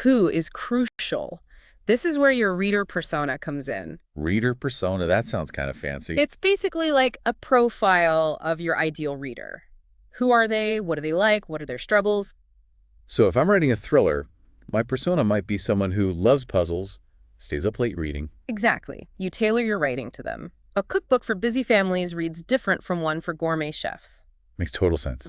who is crucial. This is where your reader persona comes in. Reader persona, that sounds kind of fancy. It's basically like a profile of your ideal reader. Who are they? What do they like? What are their struggles? So if I'm writing a thriller, my persona might be someone who loves puzzles, stays up late reading. Exactly. You tailor your writing to them. A cookbook for busy families reads different from one for gourmet chefs. Makes total sense.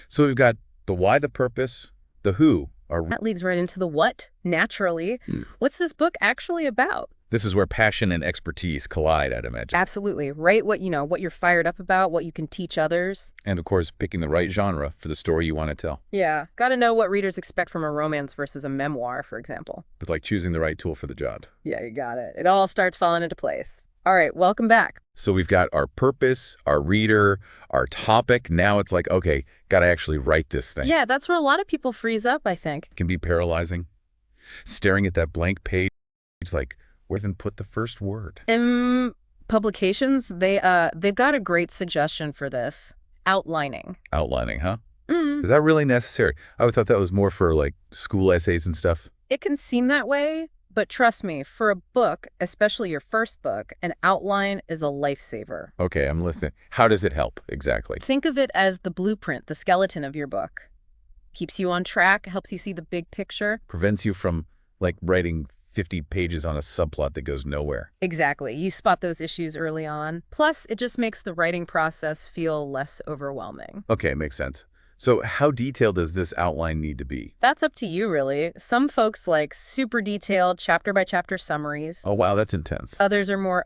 So we've got the why, the purpose, the who. That leads right into the what, naturally. What's this book actually about? This is where passion and expertise collide, I'd imagine. Absolutely. Write what you're fired up about, what you can teach others. And of course, picking the right genre for the story you want to tell. Yeah. Got to know what readers expect from a romance versus a memoir, for example. It's like choosing the right tool for the job. Yeah, you got it. It all starts falling into place. All right, welcome back. So we've got our purpose, our reader, our topic. Now it's like, okay, got to actually write this thing. Yeah, that's where a lot of people freeze up, I think. It can be paralyzing. Staring at that blank page, like, where even put the first word? Publications, they've got a great suggestion for this. Outlining. Outlining, huh? Is that really necessary? I would thought that was more for like school essays and stuff. It can seem that way, but trust me, for a book, especially your first book, an outline is a lifesaver. Okay, I'm listening. How does it help exactly? Think of it as the blueprint, the skeleton of your book. Keeps you on track, helps you see the big picture. Prevents you from like writing 50 pages on a subplot that goes nowhere. Exactly. You spot those issues early on. Plus, it just makes the writing process feel less overwhelming. Okay, makes sense. So how detailed does this outline need to be? That's up to you, really. Some folks like super detailed chapter-by-chapter summaries. Oh, wow, that's intense. Others are more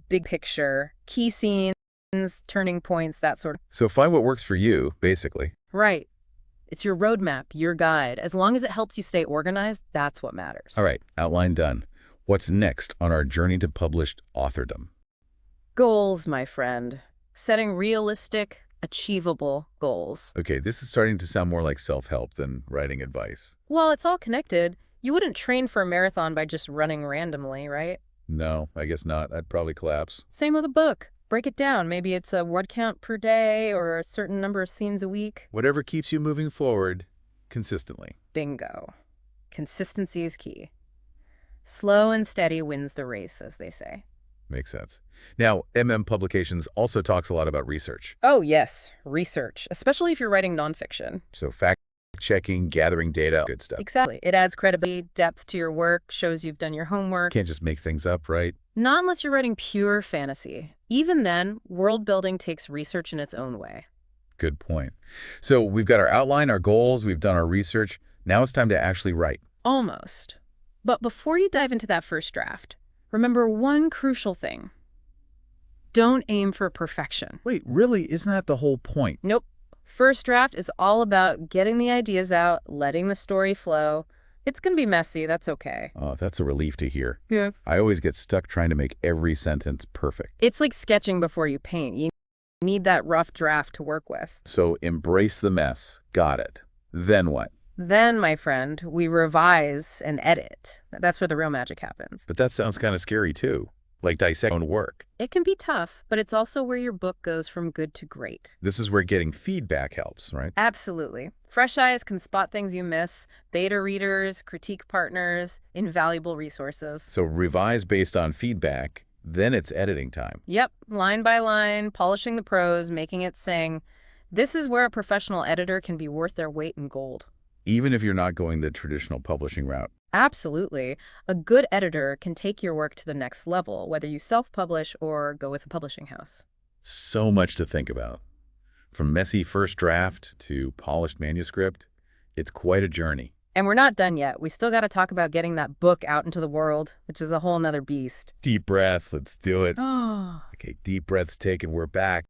big picture, key scenes, turning points, that sort of. So find what works for you, basically. Right. It's your roadmap, your guide. As long as it helps you stay organized, that's what matters. All right, outline done. What's next on our journey to published authordom? Goals, my friend. Setting realistic, achievable goals. Okay, this is starting to sound more like self-help than writing advice. Well, it's all connected. You wouldn't train for a marathon by just running randomly, right? No, I guess not. I'd probably collapse. Same with a book. Break it down. Maybe it's a word count per day or a certain number of scenes a week. Whatever keeps you moving forward consistently. Bingo. Consistency is key. Slow and steady wins the race, as they say. Makes sense. Now, Publications also talks a lot about research. Oh, yes. Research, especially if you're writing nonfiction. So fact-checking, gathering data, good stuff. Exactly. It adds credibility, depth to your work, shows you've done your homework. Can't just make things up, right? Not unless you're writing pure fantasy. Even then, world building takes research in its own way. Good point. So we've got our outline, our goals, we've done our research. Now it's time to actually write. Almost. But before you dive into that first draft, remember one crucial thing. Don't aim for perfection. Wait, really? Isn't that the whole point? Nope. First draft is all about getting the ideas out, letting the story flow. It's going to be messy. That's okay. Oh, that's a relief to hear. Yeah. I always get stuck trying to make every sentence perfect. It's like sketching before you paint. You need that rough draft to work with. So embrace the mess. Got it. Then what? Then, my friend, we revise and edit. That's where the real magic happens. But that sounds kind of scary too. Like dissect own work. It can be tough, but it's also where your book goes from good to great. This is where getting feedback helps, right? Absolutely. Fresh eyes can spot things you miss. Beta readers, critique partners, invaluable resources. So revise based on feedback, then it's editing time. Yep, line by line, polishing the prose, making it sing. This is where a professional editor can be worth their weight in gold. Even if you're not going the traditional publishing route. Absolutely. A good editor can take your work to the next level, whether you self-publish or go with a publishing house. So much to think about. From messy first draft to polished manuscript, it's quite a journey. And we're not done yet. We still got to talk about getting that book out into the world, which is a whole nother beast. Deep breath, let's do it. Oh. Okay, deep breaths taken, we're back.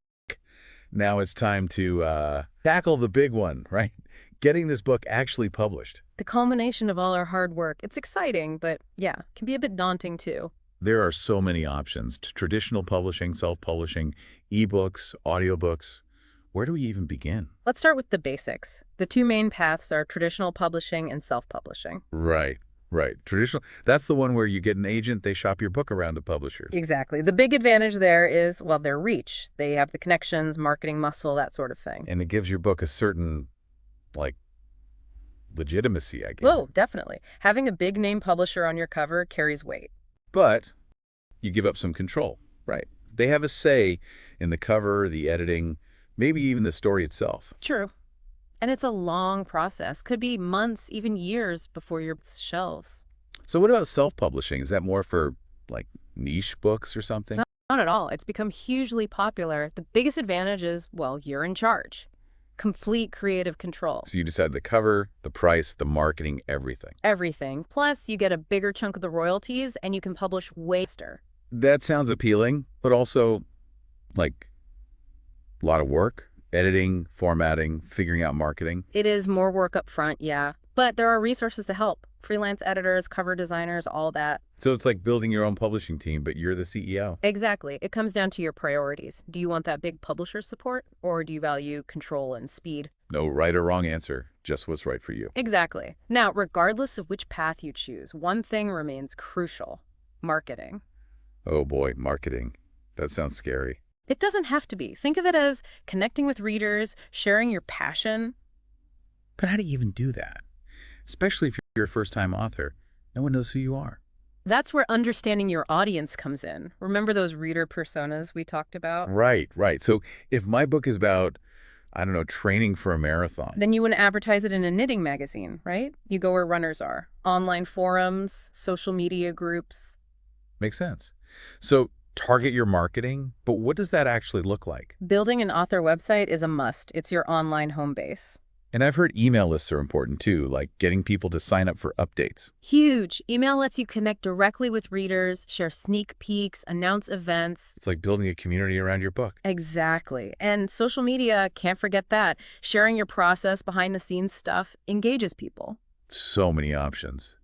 Now it's time to tackle the big one, right? Getting this book actually published. The culmination of all our hard work. It's exciting, but yeah, can be a bit daunting too. There are so many options to traditional publishing, self-publishing, ebooks, audiobooks. Where do we even begin? Let's start with the basics. The two main paths are traditional publishing and self-publishing. Right. Traditional, that's the one where you get an agent, they shop your book around to publishers. Exactly. The big advantage there is, well, their reach. They have the connections, marketing muscle, that sort of thing. And it gives your book a certain, like, legitimacy, I guess. Whoa, definitely. Having a big name publisher on your cover carries weight. But you give up some control, right? They have a say in the cover, the editing, maybe even the story itself. True. And it's a long process. Could be months, even years before your shelves. So what about self-publishing? Is that more for, like, niche books or something? Not at all. It's become hugely popular. The biggest advantage is, well, you're in charge. Complete creative control. So you decide the cover, the price, the marketing, everything. Everything. Plus, you get a bigger chunk of the royalties, and you can publish way faster. That sounds appealing, but also, like, a lot of work. Editing, formatting, figuring out marketing. It is more work up front, yeah. But there are resources to help. Freelance editors, cover designers, all that. So it's like building your own publishing team, but you're the CEO. Exactly. It comes down to your priorities. Do you want that big publisher support, or do you value control and speed? No right or wrong answer, just what's right for you. Exactly. Now, regardless of which path you choose, one thing remains crucial: marketing. Oh boy, marketing. That sounds scary. It doesn't have to be. Think of it as connecting with readers, sharing your passion. But how do you even do that? Especially if you're a first-time author. No one knows who you are. That's where understanding your audience comes in. Remember those reader personas we talked about? Right, right. So if my book is about, I don't know, training for a marathon. Then you wouldn't advertise it in a knitting magazine, right? You go where runners are. Online forums, social media groups. Makes sense. So target your marketing, but what does that actually look like? Building an author website is a must. It's your online home base. And I've heard email lists are important too, like getting people to sign up for updates. Huge. Email lets you connect directly with readers, share sneak peeks, announce events. It's like building a community around your book. Exactly. And social media, can't forget that. Sharing your process, behind the scenes stuff engages people. So many options.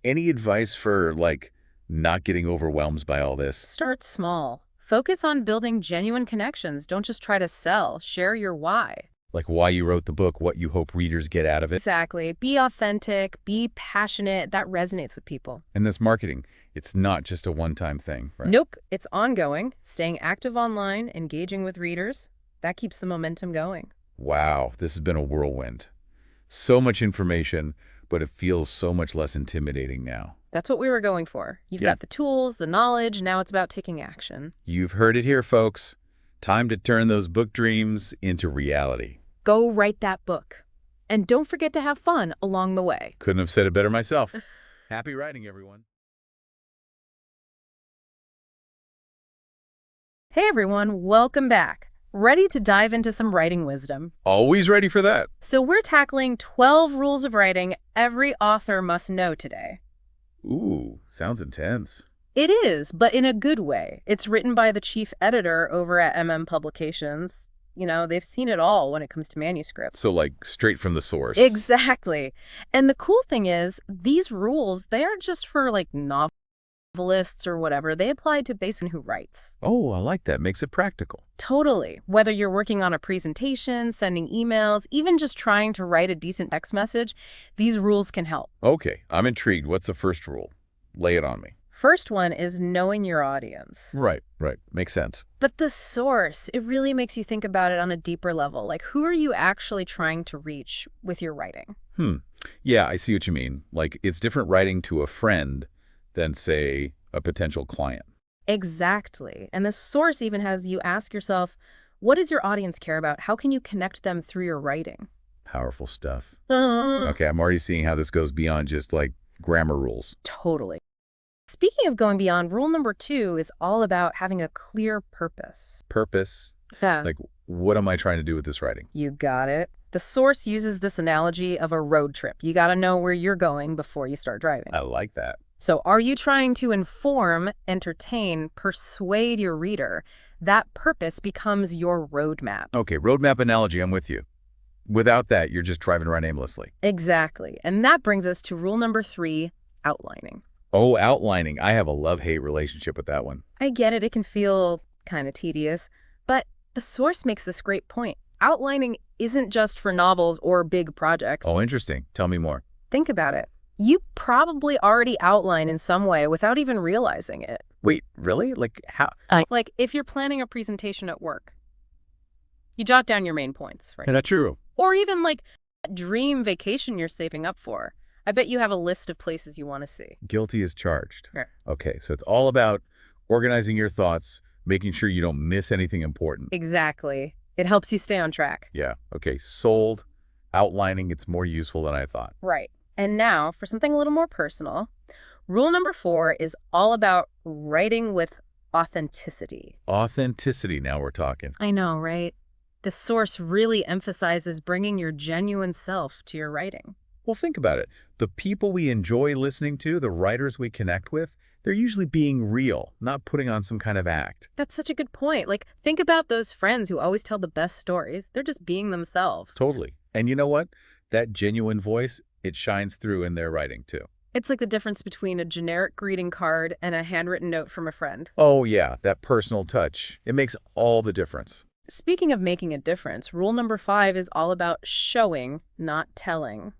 Any advice for, like, not getting overwhelmed by all this? Start small. Focus on building genuine connections. Don't just try to sell. Share your why. Like why you wrote the book, what you hope readers get out of it. Exactly. Be authentic, be passionate. That resonates with people. And this marketing, it's not just a one-time thing, right? Nope. It's ongoing. Staying active online, engaging with readers. That keeps the momentum going. Wow, this has been a whirlwind. So much information, but it feels so much less intimidating now. That's what we were going for. You've got the tools, the knowledge. Now it's about taking action. You've heard it here, folks. Time to turn those book dreams into reality. Go write that book. And don't forget to have fun along the way. Couldn't have said it better myself. Happy writing, everyone. Hey everyone, welcome back. Ready to dive into some writing wisdom? Always ready for that. So we're tackling 12 rules of writing every author must know today. Ooh, sounds intense. It is, but in a good way. It's written by the chief editor over at Publications. You know, they've seen it all when it comes to manuscripts. So, like, straight from the source. Exactly. And the cool thing is, these rules, they aren't just for, like, novelists or whatever. They apply to basically who writes. Oh, I like that. Makes it practical. Totally. Whether you're working on a presentation, sending emails, even just trying to write a decent text message, these rules can help. Okay, I'm intrigued. What's the first rule? Lay it on me. First one is knowing your audience. Right. Makes sense. But the source, it really makes you think about it on a deeper level. Like, who are you actually trying to reach with your writing? Yeah, I see what you mean. Like, it's different writing to a friend than, say, a potential client. Exactly. And the source even has you ask yourself, what does your audience care about? How can you connect them through your writing? Powerful stuff. Okay, I'm already seeing how this goes beyond just, like, grammar rules. Totally. Speaking of going beyond, rule number 2 is all about having a clear purpose. Purpose? Yeah. Like, what am I trying to do with this writing? You got it. The source uses this analogy of a road trip. You got to know where you're going before you start driving. I like that. So are you trying to inform, entertain, persuade your reader? That purpose becomes your roadmap. Okay, roadmap analogy, I'm with you. Without that, you're just driving around aimlessly. Exactly. And that brings us to rule number 3, outlining. Oh, outlining. I have a love-hate relationship with that one. I get it. It can feel kind of tedious. But the source makes this great point. Outlining isn't just for novels or big projects. Oh, interesting. Tell me more. Think about it. You probably already outline in some way without even realizing it. Wait, really? Like, how? Like, if you're planning a presentation at work, you jot down your main points, right? Not true. Or even, like, dream vacation you're saving up for. I bet you have a list of places you want to see. Guilty as charged. Right. Okay, so it's all about organizing your thoughts, making sure you don't miss anything important. Exactly. It helps you stay on track. Yeah, okay, sold. Outlining, it's more useful than I thought. Right. And now, for something a little more personal, rule number 4 is all about writing with authenticity. Authenticity, now we're talking. I know, right? The source really emphasizes bringing your genuine self to your writing. Well, think about it. The people we enjoy listening to, the writers we connect with, they're usually being real, not putting on some kind of act. That's such a good point. Like, think about those friends who always tell the best stories. They're just being themselves. Totally. And you know what? That genuine voice, it shines through in their writing, too. It's like the difference between a generic greeting card and a handwritten note from a friend. Oh, yeah, that personal touch. It makes all the difference. Speaking of making a difference, rule number 5 is all about showing, not telling.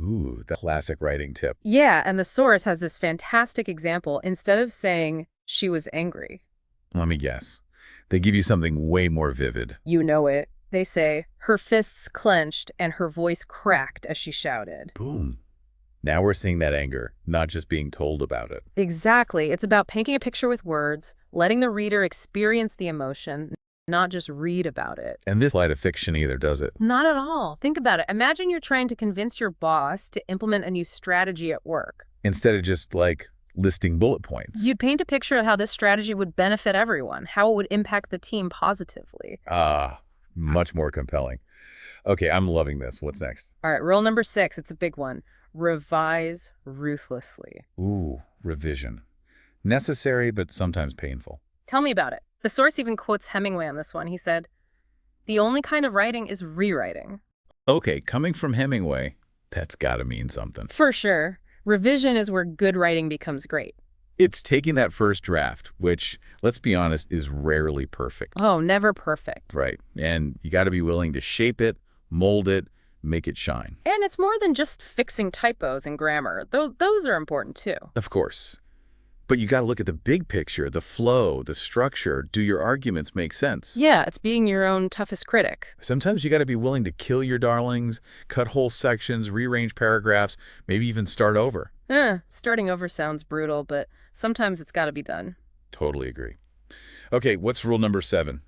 Ooh, the classic writing tip. Yeah, and the source has this fantastic example. Instead of saying, she was angry. Let me guess. They give you something way more vivid. You know it. They say, her fists clenched and her voice cracked as she shouted. Boom. Now we're seeing that anger, not just being told about it. Exactly. It's about painting a picture with words, letting the reader experience the emotion, not just read about it. And this light of fiction either, does it? Not at all. Think about it. Imagine you're trying to convince your boss to implement a new strategy at work. Instead of just, like, listing bullet points. You'd paint a picture of how this strategy would benefit everyone, how it would impact the team positively. Much more compelling. Okay, I'm loving this. What's next? All right, rule number 6, it's a big one. Revise ruthlessly. Ooh, revision. Necessary, but sometimes painful. Tell me about it. The source even quotes Hemingway on this one. He said, "The only kind of writing is rewriting." Okay, coming from Hemingway, that's gotta mean something. For sure. Revision is where good writing becomes great. It's taking that first draft, which, let's be honest, is rarely perfect. Oh, never perfect. Right. And you gotta be willing to shape it, mold it, make it shine. And it's more than just fixing typos and grammar, though those are important too. Of course. But you gotta look at the big picture, the flow, the structure. Do your arguments make sense? Yeah, it's being your own toughest critic. Sometimes you gotta be willing to kill your darlings, cut whole sections, rearrange paragraphs, maybe even start over. Starting over sounds brutal, but sometimes it's got to be done. Totally agree. Okay, what's rule number 7?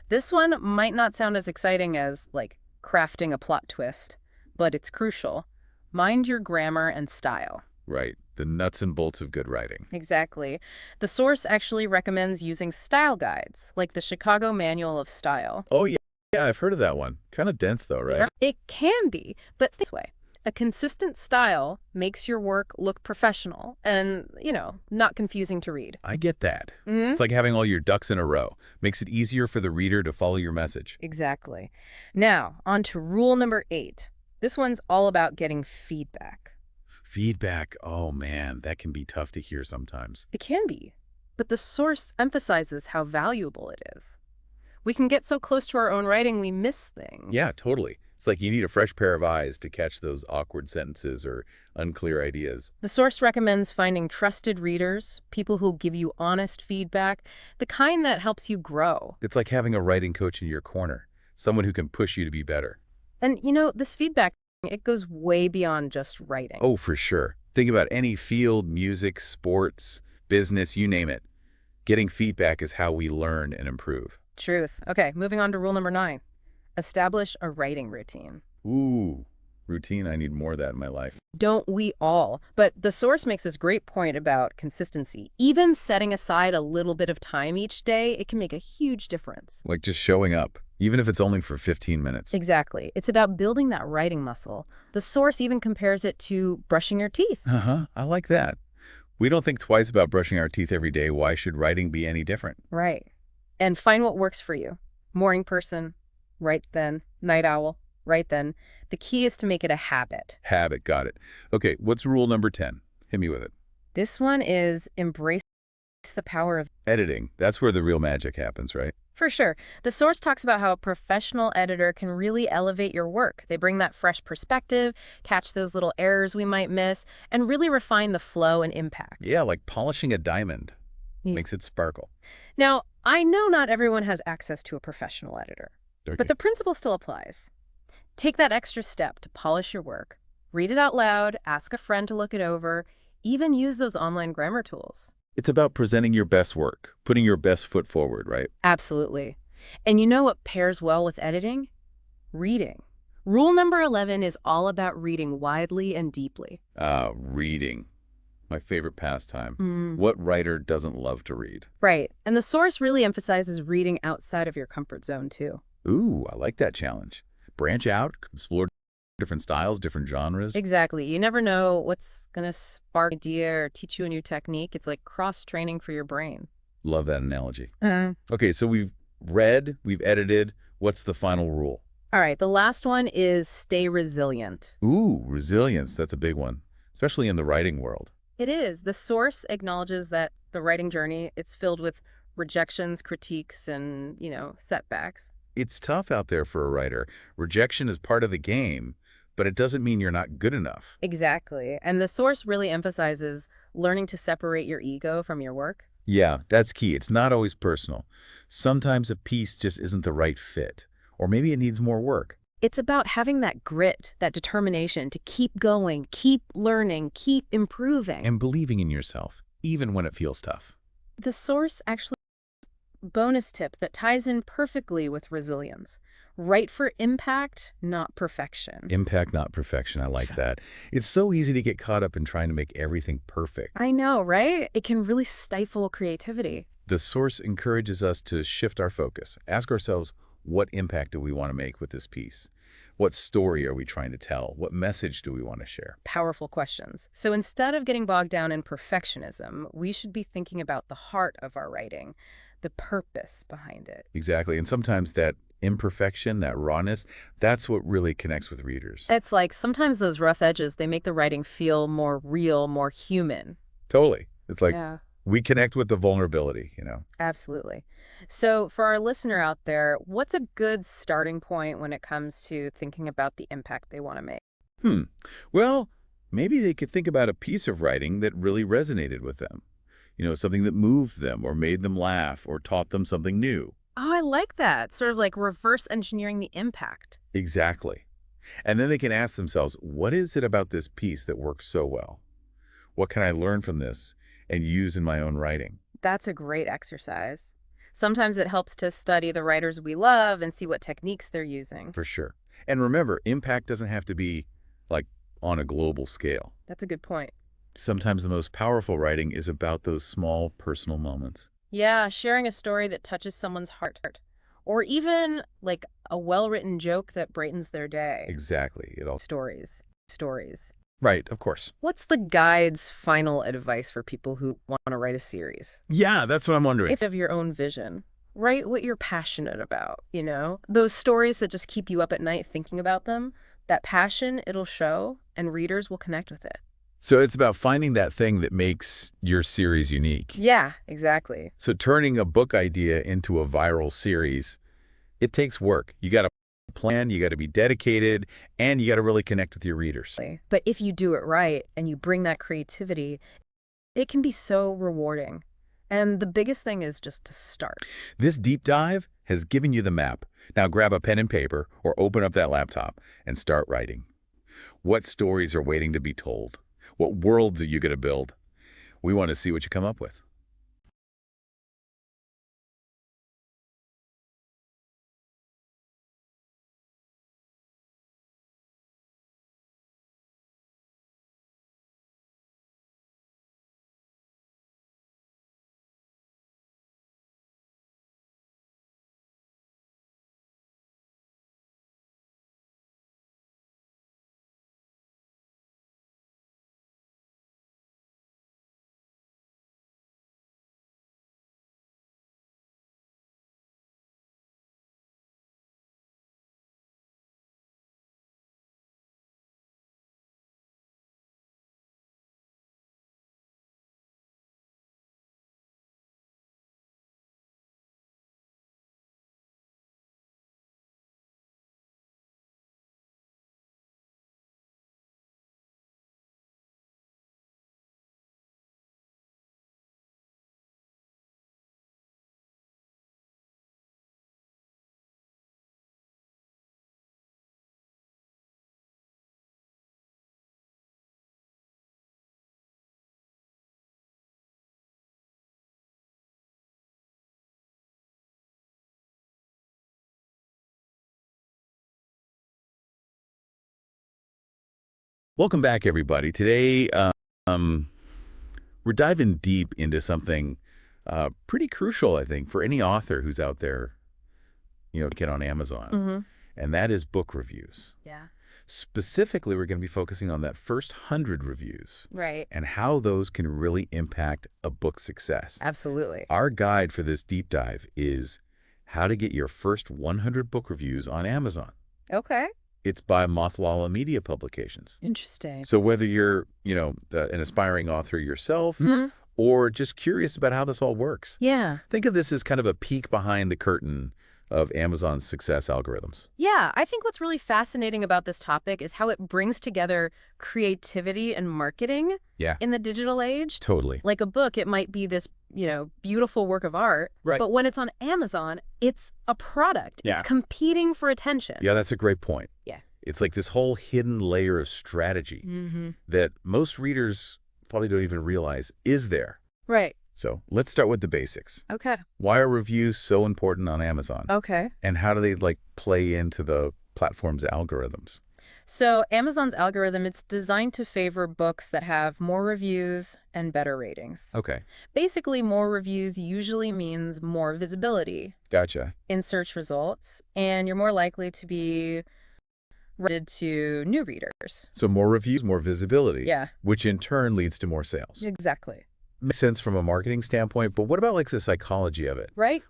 This one might not sound as exciting as, like, crafting a plot twist, but it's crucial. Mind your grammar and style. Right, the nuts and bolts of good writing. Exactly. The source actually recommends using style guides, like the Chicago Manual of Style. Oh, yeah, I've heard of that one. Kind of dense, though, right? It can be, but this way. A consistent style makes your work look professional and, not confusing to read. I get that. It's like having all your ducks in a row. Makes it easier for the reader to follow your message. Exactly. Now, on to rule number 8. This one's all about getting feedback. Feedback, oh man, that can be tough to hear sometimes. It can be, but the source emphasizes how valuable it is. We can get so close to our own writing we miss things. Yeah, totally. It's like you need a fresh pair of eyes to catch those awkward sentences or unclear ideas. The source recommends finding trusted readers, people who'll give you honest feedback, the kind that helps you grow. It's like having a writing coach in your corner, someone who can push you to be better. And, this feedback, it goes way beyond just writing. Oh, for sure. Think about any field, music, sports, business, you name it. Getting feedback is how we learn and improve. Truth. Okay, moving on to rule number 9. Establish a writing routine. Ooh, routine. I need more of that in my life. Don't we all? But the source makes this great point about consistency. Even setting aside a little bit of time each day, it can make a huge difference. Like just showing up, even if it's only for 15 minutes. Exactly. It's about building that writing muscle. The source even compares it to brushing your teeth. I like that. We don't think twice about brushing our teeth every day. Why should writing be any different? Right. And find what works for you. Morning person, right then. Night owl, right then. The key is to make it a habit. Habit, got it. Okay, what's rule number 10? Hit me with it. This one is embrace the power of Editing. That's where the real magic happens, right? For sure. The source talks about how a professional editor can really elevate your work. They bring that fresh perspective, catch those little errors we might miss, and really refine the flow and impact. Yeah, like polishing a diamond. Makes it sparkle. Now, I know not everyone has access to a professional editor, Okay. but the principle still applies. Take that extra step to polish your work. Read it out loud, ask a friend to look it over, even use those online grammar tools. It's about presenting your best work, putting your best foot forward, right? Absolutely. And you know what pairs well with editing? Reading. Rule number 11 is all about reading widely and deeply. Reading. My favorite pastime. Mm. What writer doesn't love to read? Right. And the source really emphasizes reading outside of your comfort zone, too. Ooh, I like that challenge. Branch out, explore different styles, different genres. Exactly. You never know what's going to spark an idea or teach you a new technique. It's like cross-training for your brain. Love that analogy. Mm. Okay, so we've read, we've edited. What's the final rule? All right. The last one is stay resilient. Ooh, resilience. That's a big one, especially in the writing world. It is. The source acknowledges that the writing journey, it's filled with rejections, critiques, and, setbacks. It's tough out there for a writer. Rejection is part of the game, but it doesn't mean you're not good enough. Exactly. And the source really emphasizes learning to separate your ego from your work. Yeah, that's key. It's not always personal. Sometimes a piece just isn't the right fit, or maybe it needs more work. It's about having that grit, that determination to keep going, keep learning, keep improving. And believing in yourself, even when it feels tough. The source actually bonus tip that ties in perfectly with resilience. Write for impact, not perfection. Impact, not perfection. I like that. It's so easy to get caught up in trying to make everything perfect. I know, right? It can really stifle creativity. The source encourages us to shift our focus. Ask ourselves, what impact do we want to make with this piece? What story are we trying to tell? What message do we want to share? Powerful questions. So instead of getting bogged down in perfectionism, we should be thinking about the heart of our writing, the purpose behind it. Exactly. And sometimes that imperfection, that rawness, that's what really connects with readers. It's like sometimes those rough edges, they make the writing feel more real, more human. Totally. It's like Yeah. we connect with the vulnerability. Absolutely. So for our listener out there, what's a good starting point when it comes to thinking about the impact they want to make? Hmm. Well, maybe they could think about a piece of writing that really resonated with them. Something that moved them or made them laugh or taught them something new. Oh, I like that. Sort of like reverse engineering the impact. Exactly. And then they can ask themselves, what is it about this piece that works so well? What can I learn from this and use in my own writing? That's a great exercise. Sometimes it helps to study the writers we love and see what techniques they're using. For sure. And remember, impact doesn't have to be like on a global scale. That's a good point. Sometimes the most powerful writing is about those small personal moments. Yeah, sharing a story that touches someone's heart. Or even like a well-written joke that brightens their day. Exactly. It all. Stories. Stories. Right, of course. What's the guide's final advice for people who want to write a series? Yeah, that's what I'm wondering. It's of your own vision. Write what you're passionate about. Those stories that just keep you up at night thinking about them, that passion, it'll show, and readers will connect with it. So it's about finding that thing that makes your series unique. Yeah, exactly. So turning a book idea into a viral series, it takes work. You got to plan, you got to be dedicated, and you got to really connect with your readers. But if you do it right and you bring that creativity, it can be so rewarding. And the biggest thing is just to start. This deep dive has given you the map. Now grab a pen and paper or open up that laptop and start writing. What stories are waiting to be told? What worlds are you going to build? We want to see what you come up with. Welcome back, everybody. Today, we're diving deep into something pretty crucial, I think, for any author who's out there, to get on Amazon, and that is book reviews. Yeah. Specifically, we're going to be focusing on that first 100 reviews Right. and how those can really impact a book's success. Absolutely. Our guide for this deep dive is how to get your first 100 book reviews on Amazon. Okay. It's by Mothwalla Media Publications. Interesting. So whether you're, an aspiring author yourself or just curious about how this all works, Yeah. think of this as kind of a peek behind the curtain of Amazon's success algorithms. Yeah, I think what's really fascinating about this topic is how it brings together creativity and marketing Yeah, in the digital age. totally. Like a book, it might be this, beautiful work of art, Right. but when it's on Amazon, it's a product. Yeah. It's competing for attention. Yeah, that's a great point. Yeah. It's like this whole hidden layer of strategy that most readers probably don't even realize is there. Right. So let's start with the basics. Okay. Why are reviews so important on Amazon? Okay. And how do they play into the platform's algorithms? So Amazon's algorithm, it's designed to favor books that have more reviews and better ratings. Okay, Basically, more reviews usually means more visibility gotcha. in search results, and you're more likely to be recommended to new readers. So more reviews, more visibility. Yeah. Which in turn leads to more sales. Exactly. Makes sense from a marketing standpoint, but what about the psychology of it? Right?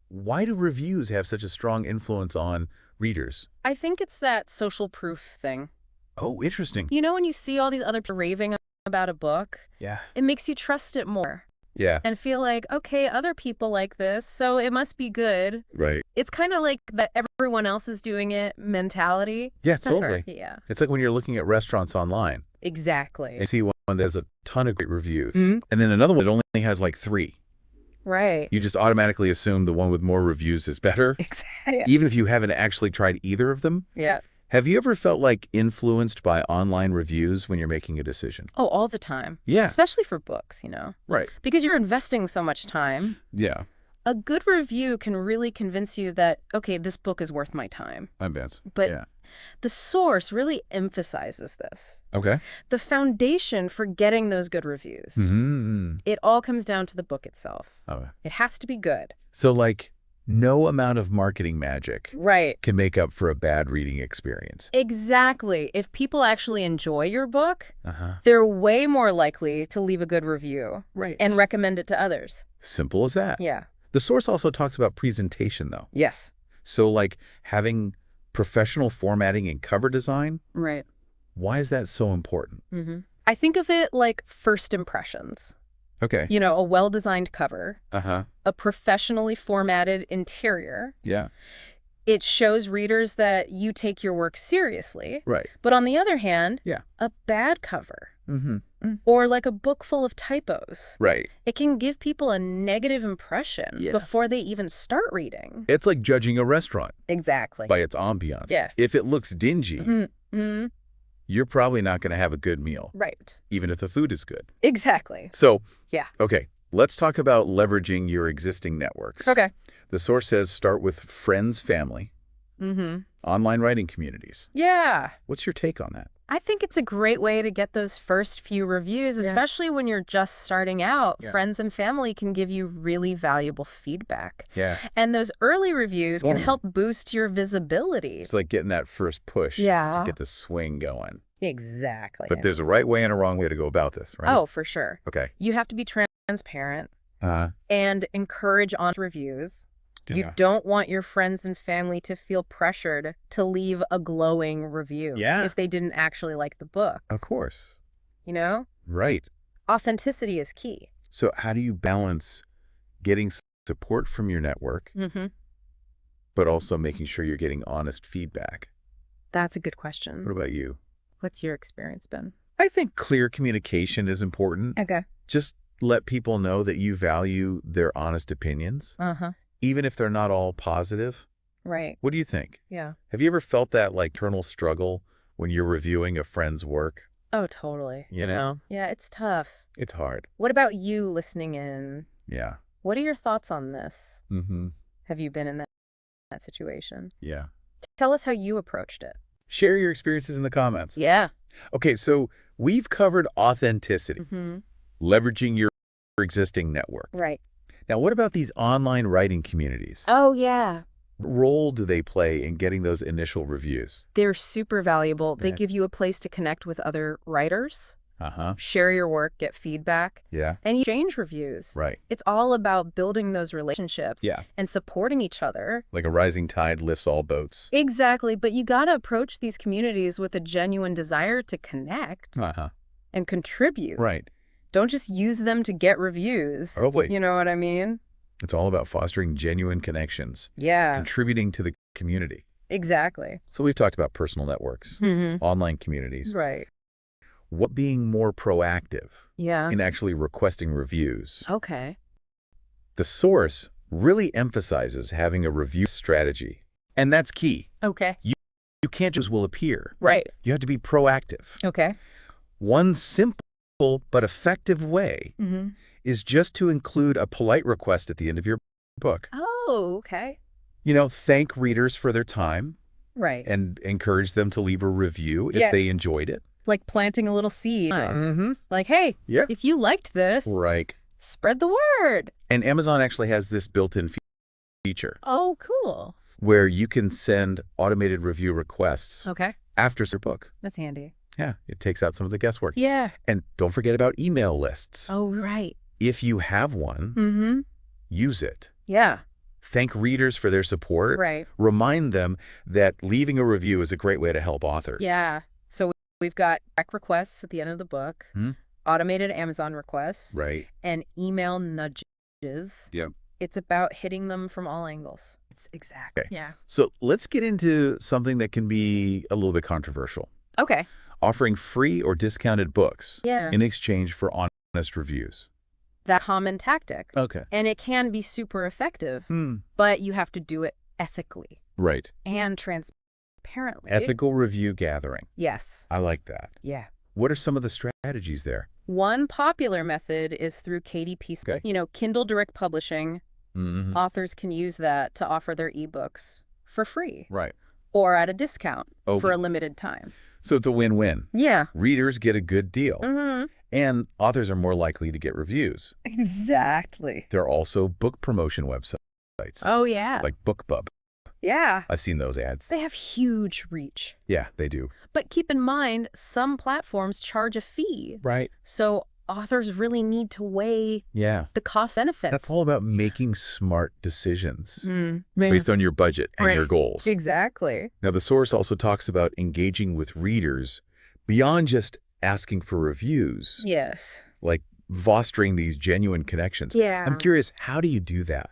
Why do reviews have such a strong influence on readers? I think it's that social proof thing. Oh, interesting. When you see all these other people raving about a book, Yeah. it makes you trust it more Yeah. and feel like, okay, other people like this, so it must be good. Right. It's kind of like that everyone else is doing it mentality. Yeah, totally. Yeah. It's like when you're looking at restaurants online Exactly. and see one that has a ton of great reviews, Mhm. and then another one that only has 3. Right. You just automatically assume the one with more reviews is better, Exactly. even if you haven't actually tried either of them. Yeah. Have you ever felt influenced by online reviews when you're making a decision? Oh, all the time. Yeah. Especially for books, Right. because you're investing so much time. Yeah. A good review can really convince you that, okay, this book is worth my time. I'm Vince. But yeah. the source really emphasizes this. Okay. The foundation for getting those good reviews. Mm-hmm. It all comes down to the book itself. Oh. It has to be good. So no amount of marketing magic Right. can make up for a bad reading experience. Exactly. If people actually enjoy your book, Uh-huh. they're way more likely to leave a good review Right. and recommend it to others. Simple as that. Yeah. The source also talks about presentation, though. Yes. So having professional formatting and cover design, Right. why is that so important? I think of it like first impressions. Okay. A well-designed cover, Uh-huh. a professionally formatted interior. Yeah. It shows readers that you take your work seriously. Right. But on the other hand, Yeah. a bad cover Mm-hmm. or a book full of typos, Right. it can give people a negative impression Yeah. before they even start reading. It's like judging a restaurant Exactly. by its ambiance. Yeah. If it looks dingy, Mm-hmm. you're probably not going to have a good meal, Right. even if the food is good. Exactly. So, Yeah. okay, let's talk about leveraging your existing networks. Okay. The source says start with friends, family, online writing communities. Yeah. What's your take on that? I think it's a great way to get those first few reviews, especially when you're just starting out. Yeah. Friends and family can give you really valuable feedback. Yeah. And those early reviews can Mm. help boost your visibility. It's like getting that first push Yeah. to get the swing going. Exactly. But there's a right way and a wrong way to go about this, right? Oh, for sure. Okay. You have to be transparent Uh, and encourage honest reviews. You yeah. don't want your friends and family to feel pressured to leave a glowing review Yeah. if they didn't actually like the book. Of course. Right. Authenticity is key. So how do you balance getting support from your network, but also making sure you're getting honest feedback? That's a good What question. about you? What's your experience been? I think clear communication is important. Okay. Just let people know that you value their honest opinions, even if they're not all positive. Right. What do you think? Yeah. Have you ever felt that internal struggle when you're reviewing a friend's work? Oh, totally. You know? Yeah, it's tough. It's hard. What about you listening in? Yeah. What are your thoughts on this? Mm-hmm. Have you been in that situation? Yeah. Tell us how you approached it. Share your experiences in the comments. Yeah. Okay, so we've covered authenticity, Mm-hmm. leveraging your existing network. Right. Now, what about these online writing communities? Oh, yeah. What role do they play in getting those initial reviews? They're super valuable. They Yeah. give you a place to connect with other writers, Uh-huh. share your work, get feedback, Yeah. and exchange reviews. Right. It's all about building those relationships Yeah. and supporting each other. Like a rising tide lifts all boats. Exactly, but you got to approach these communities with a genuine desire to connect Uh-huh. and contribute. Right. Don't just use them to get reviews. Totally. You know what I mean? It's all about fostering genuine connections, Yeah, contributing to the community. exactly. So we've talked about personal networks, Mm-hmm. online communities. Right. What being more proactive Yeah. in actually requesting reviews? Okay. The source really emphasizes having a review strategy. And that's key. Okay. You can't just will appear. Right. You have to be proactive. Okay. One simple but effective way Mm-hmm. is just to include a polite request at the end of your book. Oh, okay. Thank readers for their time Right. and encourage them to leave a review if Yeah. they enjoyed it. Like planting a little seed. Mm-hmm. Like, hey, Yeah. if you liked this, Right. spread the word. And Amazon actually has this built-in feature Oh, cool. where you can send automated review requests Okay. after your book. That's handy. Yeah, it takes out some of the guesswork. Yeah. And don't forget about email lists. Oh, right. If you have one, Mm-hmm. use it. Yeah. Thank readers for their support. Right. Remind them that leaving a review is a great way to help authors. Yeah. So we've got direct requests at the end of the book, automated Amazon requests, Right. and email nudges. Yeah. It's about hitting them from all angles. It's exact. Okay. Yeah. So let's get into something that can be a little bit controversial. Okay. Offering free or discounted books Yeah. in exchange for honest reviews. That common tactic. Okay. And it can be super effective, Hmm. but you have to do it ethically Right. and transparently. Ethical review gathering. Yes. I like that. Yeah. What are some of the strategies there? One popular method is through KDP. Okay. Kindle Direct Publishing. Mm-hmm. Authors can use that to offer their ebooks for free Right. or at a discount Okay. for a limited time. So it's a win-win. Yeah. Readers get a good deal, Mm-hmm. and authors are more likely to get reviews. Exactly. There are also book promotion websites, Oh, yeah. like BookBub. Yeah. I've seen those ads. They have huge reach. Yeah, they do. But keep in mind, some platforms charge a fee. Right. So authors really need to weigh Yeah. the cost benefits. That's all about making smart decisions Mm. based on your budget and Right. your goals. Exactly. Now, the source also talks about engaging with readers beyond just asking for reviews, Yes. like fostering these genuine connections. Yeah. I'm curious, how do you do that?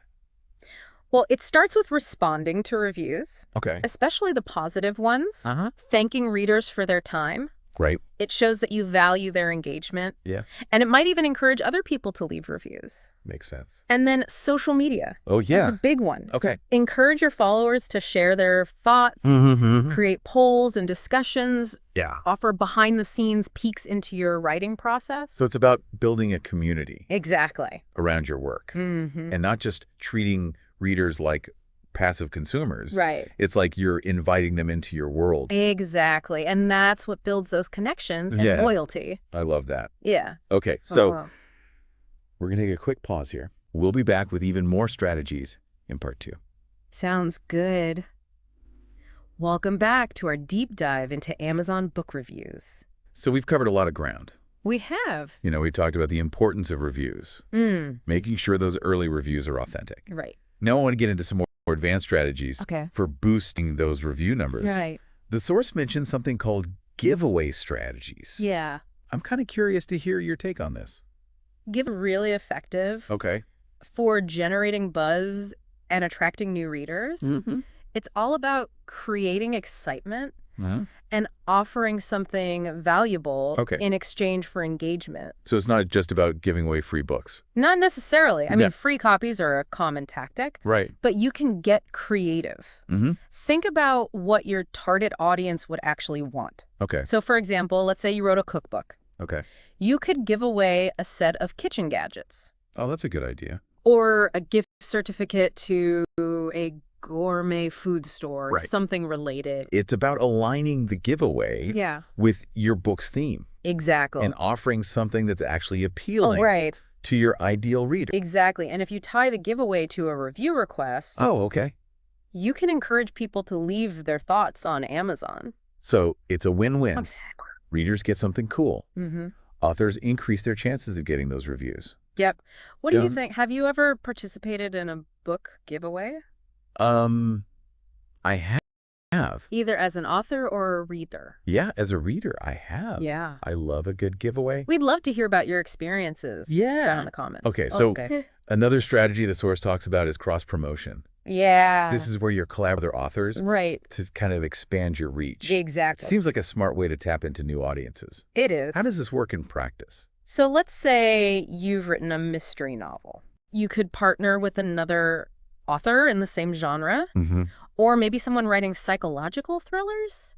Well, it starts with responding to reviews, Okay. especially the positive ones, Uh-huh. thanking readers for their time. Right. It shows that you value their engagement. Yeah. And it might even encourage other people to leave reviews. Makes sense. And then social media. Oh, yeah. It's a big one. Okay. Encourage your followers to share their thoughts, Mm-hmm. create polls and discussions, Yeah. offer behind-the-scenes peeks into your writing process. So it's about building a community Exactly. around your work Mm-hmm. and not just treating readers like passive consumers. Right. It's like you're inviting them into your world. Exactly. And that's what builds those connections and Yeah. loyalty. I love that. Yeah. Okay, so Oh. we're going to take a quick pause here. We'll be back with even more strategies in part 2. Sounds good. Welcome back to our deep dive into Amazon book reviews. So we've covered a lot of ground. We have. We talked about the importance of reviews, making sure those early reviews are authentic. Right. Now I want to get into some more advanced strategies Okay. for boosting those review numbers. Right. The source mentions something called giveaway strategies. Yeah. I'm kind of curious to hear your take on this. Give really effective Okay. for generating buzz and attracting new readers. Mm-hmm. It's all about creating excitement Uh-huh. and offering something valuable Okay. in exchange for engagement. So it's not just about giving away free books. Not necessarily. I Yeah. mean, free copies are a common tactic, Right. but you can get creative. Mm-hmm. Think about what your target audience would actually want. Okay. So, for example, let's say you wrote a cookbook. Okay. You could give away a set of kitchen gadgets Oh, that's a good idea. or a gift certificate to a gourmet food store, Right. something related. It's about aligning the giveaway Yeah, with your book's theme exactly. and offering something that's actually Oh, appealing right. to your ideal reader. Exactly. And if you tie the giveaway to a review request, Oh, okay. you can encourage people to leave their thoughts on Amazon. So it's a win-win. Exactly. Readers get something cool. Mm-hmm. Authors increase their chances of getting those reviews. Yep. What do you Yeah. think? Have you ever participated in a book giveaway? I have. Either as an author or a reader? Yeah, as a reader, I have. Yeah. I love a good giveaway. We'd love to hear about your experiences down in the comments. Okay, so Okay. another strategy the source talks about is cross-promotion. Yeah. This is where you're collaborating with other authors Right. to kind of expand your reach. Exactly. Seems like a smart way to tap into new audiences. It is. How does this work in practice? So let's say you've written a mystery novel. You could partner with another author in the same genre, Mm-hmm. or maybe someone writing psychological thrillers.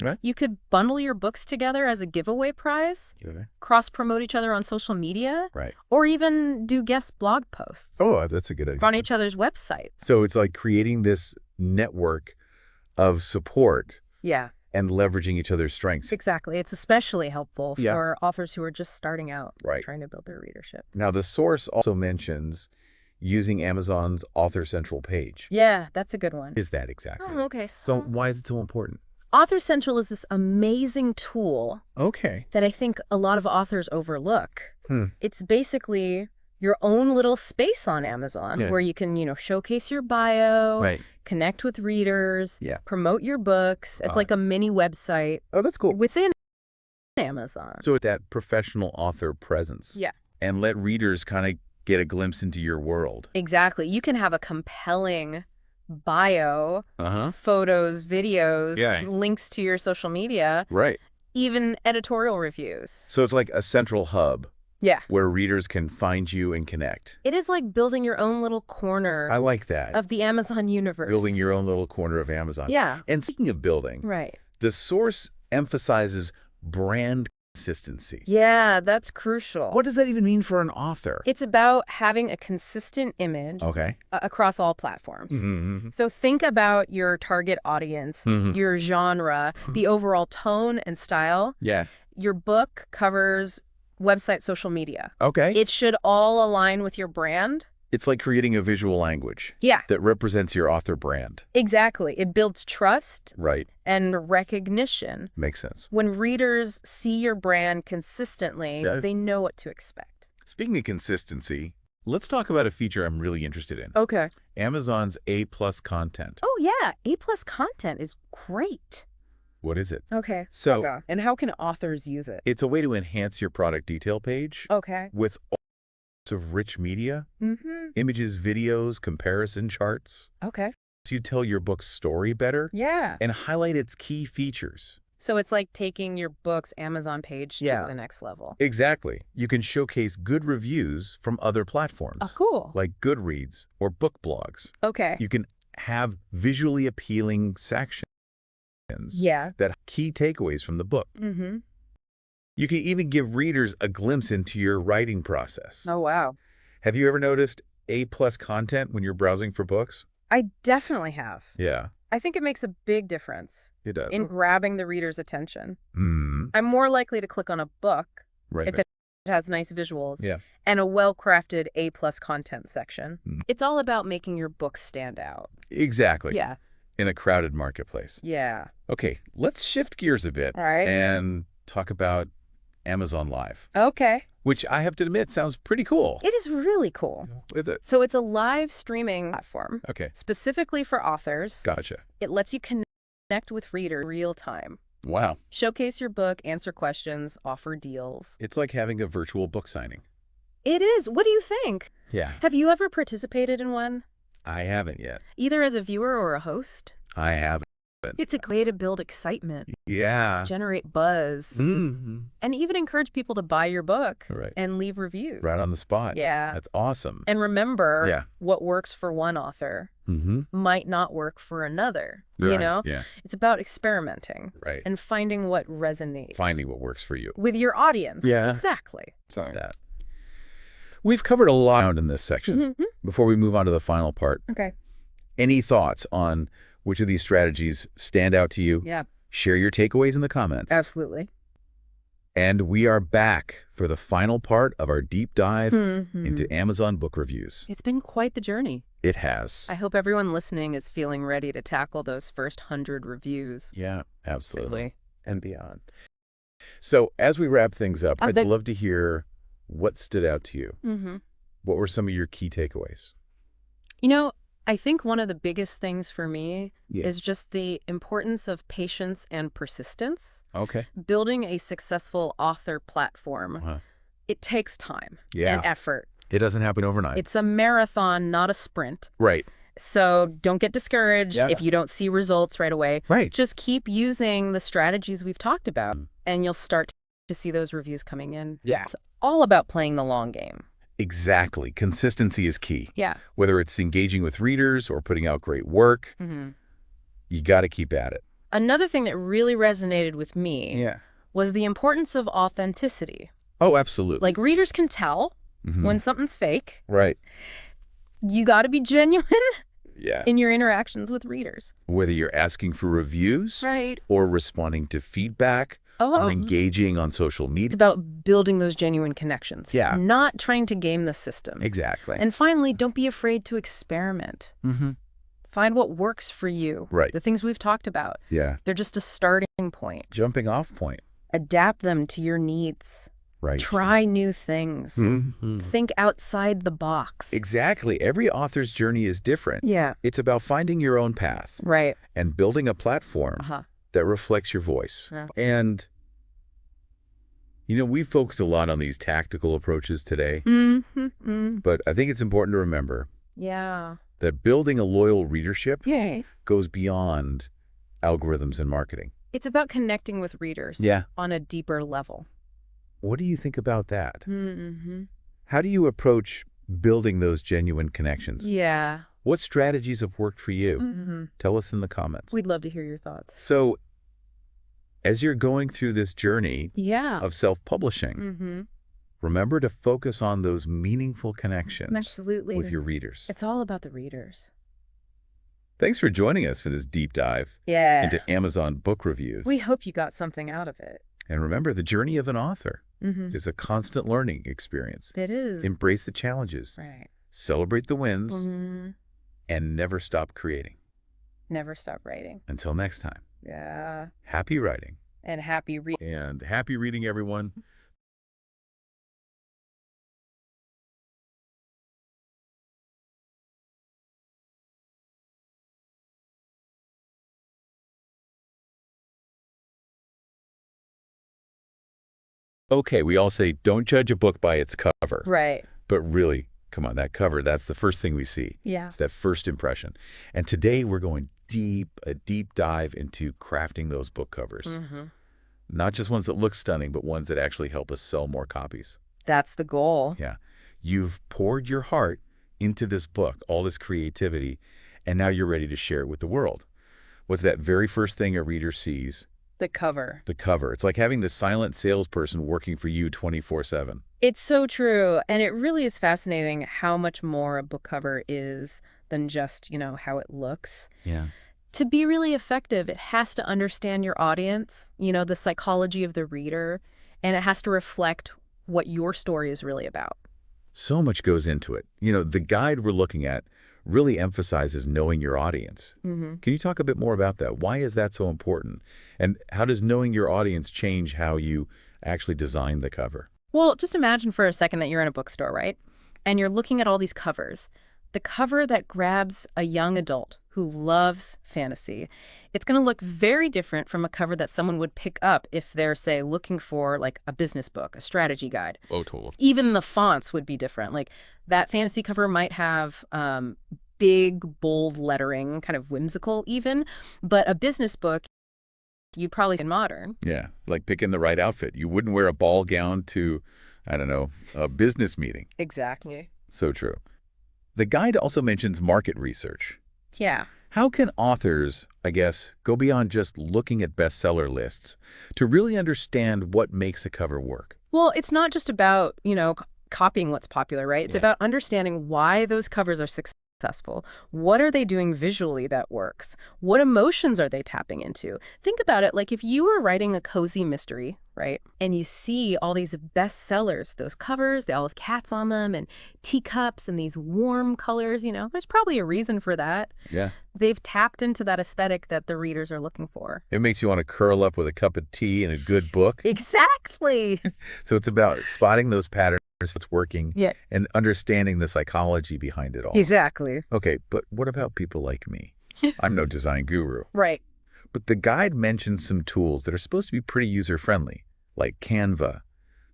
Right. You could bundle your books together as a giveaway prize, Okay. cross-promote each other on social media, Right. or even do guest blog posts Oh, that's a good idea. on each other's websites. So it's like creating this network of support Yeah, and leveraging each other's strengths. exactly. It's especially helpful Yeah. for authors who are just starting out, Right. trying to build their readership. Now, the source also mentions using Amazon's Author Central page. Yeah, that's a good one. Is that exactly? Oh, okay. So why is it so important? Author Central is this amazing tool Okay. that I think a lot of authors overlook. Hmm. It's basically your own little space on Amazon Yeah. where you can, showcase your bio, Right. connect with readers, Yeah. promote your books. It's like a mini website Oh, that's cool. within Amazon. So that professional author presence. Yeah. And let readers kind of get a glimpse into your world. Exactly. You can have a compelling bio, Uh-huh. photos, videos, Yeah. links to your social media, Right. even editorial reviews. So it's like a central hub Yeah. where readers can find you and connect. It is like building your own little corner I like that. of the Amazon universe. Building your own little corner of Amazon. Yeah. And speaking of building, Right. the source emphasizes brand consistency. Yeah, that's crucial. What does that even mean for an author? It's about having a consistent image Okay. across all platforms. Mm-hmm. So think about your target audience, Mhm. your genre, the overall tone and style. Yeah. Your book covers website, social media. Okay. It should all align with your brand. It's like creating a visual language Yeah, that represents your author brand. exactly. It builds trust Right. and recognition. Makes sense. When readers see your brand consistently, Yeah. they know what to expect. Speaking of consistency, let's talk about a feature I'm really interested in. Okay. Amazon's A+ content. Oh, yeah. A+ content is great. What is it? Okay. So And how can authors use it? it's a way to enhance your product detail page Okay. with all sorts of rich media, Mm-hmm. images, videos, comparison charts. Okay. So you tell your book's story better Yeah. and highlight its key features. So it's like taking your book's Amazon page Yeah. to the next level. Exactly. You can showcase good reviews from other platforms, Oh, cool. like Goodreads or book blogs. Okay. You can have visually appealing sections Yeah. that key takeaways from the book. Mm-hmm. You can even give readers a glimpse into your writing process. Oh, wow. Have you ever noticed A+ content when you're browsing for books? I definitely have. Yeah, I think it makes a big difference it does. in grabbing the reader's attention. Mm, I'm more likely to click on a book right. if it has nice visuals Yeah. and a well-crafted A+ content section. Mm. It's all about making your book stand out. Exactly. Yeah. In a crowded marketplace. Yeah. Okay, let's shift gears a bit All right. and talk about Amazon Live, Okay. which I have to admit sounds pretty cool. It is really cool. With it. So it's a live streaming platform Okay, specifically for authors. gotcha. It lets you connect with readers real time. Wow. Showcase your book, answer questions, offer deals. It's like having a virtual book signing. It is. What do you think? Yeah, Have you ever participated in one? I haven't yet. Either as a viewer or a host? I haven't. It's a way to build excitement, Yeah. generate buzz, Mm-hmm. and even encourage people to buy your book Right. and leave reviews. Right on the spot. Yeah. That's awesome. And remember, Yeah. what works for one author Mm-hmm. might not work for another. You know? Yeah, It's about experimenting right. and finding what resonates. Finding what works for you. With your audience. Yeah. Exactly. That. We've covered a lot in this section. Mhm. Before we move on to the final part, Okay. Any thoughts on which of these strategies stand out to you? Yeah, Share your takeaways in the comments. absolutely. And we are back for the final part of our deep dive Mhm. into Amazon book reviews. It's been quite the journey. It has. I hope everyone listening is feeling ready to tackle those first 100 reviews. Yeah, absolutely. Absolutely. And beyond. So as we wrap things up, I'd the- love to hear what stood out to you. Mm-hmm. What were some of your key takeaways? You know, I think one of the biggest things for me Yeah. is just the importance of patience and persistence. Okay. Building a successful author platform, Uh-huh. it takes time Yeah. and effort. It doesn't happen overnight. It's a marathon, not a sprint. Right. So don't get discouraged Yeah. if you don't see results right away. Right. Just keep using the strategies we've talked about, Mm. and you'll start to see those reviews coming in. Yeah. It's all about playing the long game. Exactly. Consistency is key. Yeah. Whether it's engaging with readers or putting out great work, you got to keep at it. Another thing that really resonated with me was the importance of authenticity. Oh, absolutely. Like, readers can tell when something's fake. Right. You got to be genuine Yeah. in your interactions with readers. Whether you're asking for reviews Right. or responding to feedback or engaging on social It's media. about building those genuine connections. Yeah. Not trying to game the system. Exactly. And finally, don't be afraid to experiment. Find what works for you. Right. The things we've talked about. Yeah. They're just a starting point. Jumping off point. Adapt them to your needs. Right. Try new things. Think outside the box. Exactly. Every author's journey is different. Yeah. It's about finding your own path Right. and building a platform that reflects your voice. Yeah. And, we focused a lot on these tactical approaches today, but I think it's important to remember Yeah. that building a loyal readership Yes. goes beyond algorithms and marketing. It's about connecting with readers Yeah. on a deeper level. What do you think about that? Mm-hmm. How do you approach building those genuine connections? Yeah. What strategies have worked for you? Mm-hmm. Tell us in the comments. We'd love to hear your thoughts. So, as you're going through this journey Yeah. of self-publishing, Mm-hmm. remember to focus on those meaningful connections Absolutely. with your readers. It's all about the readers. Thanks for joining us for this deep dive Yeah. into Amazon book reviews. We hope you got something out of it. And remember, the journey of an author Mm-hmm. is a constant learning experience. It is. Embrace the challenges, Right. celebrate the wins, Mm-hmm. and never stop creating. Never stop writing. Until next time, Yeah. happy writing. And happy And happy reading, everyone. Okay, we all say don't judge a book by its cover. Right. But really, come on, that cover, that's the first thing we see. Yeah. It's that first impression. And today we're going a deep dive into crafting those book covers. Mm-hmm. Not just ones that look stunning, but ones that actually help us sell more copies. That's the goal. Yeah. You've poured your heart into this book, all this creativity, and now you're ready to share it with the world. What's that very first thing a reader sees? The cover. The cover. It's like having the silent salesperson working for you 24/7. It's so true. And it really is fascinating how much more a book cover is than just, how it looks. Yeah. To be really effective, it has to understand your audience, the psychology of the reader, and it has to reflect what your story is really about. So much goes into it. The guide we're looking at really emphasizes knowing your audience. Mm-hmm. Can you talk a bit more about that? Why is that so important? And how does knowing your audience change how you actually design the cover? Well, just imagine for a second that you're in a bookstore, right? And you're looking at all these covers. The cover that grabs a young adult who loves fantasy, it's going to look very different from a cover that someone would pick up if they're, say, looking for like a business book, a strategy guide. Oh, totally. Even the fonts would be different. Like that fantasy cover might have big, bold lettering, kind of whimsical even, but a business book, you'd probably say modern. Yeah, like picking the right outfit. You wouldn't wear a ball gown to, I don't know, a business meeting. Exactly. So true. The guide also mentions market research. Yeah. How can authors, I guess, go beyond just looking at bestseller lists to really understand what makes a cover work? Well, it's not just about, copying what's popular, right? It's about understanding why those covers are successful successful? What are they doing visually that works? What emotions are they tapping into? Think about it like if you were writing a cozy mystery, right? And you see all these bestsellers, those covers, they all have cats on them and teacups and these warm colors, there's probably a reason for that. Yeah. They've tapped into that aesthetic that the readers are looking for. It makes you want to curl up with a cup of tea and a good book. Exactly. So it's about spotting those patterns, what's working, Yeah, and understanding the psychology behind it all. exactly. Okay, but what about people like me? I'm no design guru. Right. But the guide mentions some tools that are supposed to be pretty user-friendly, like Canva,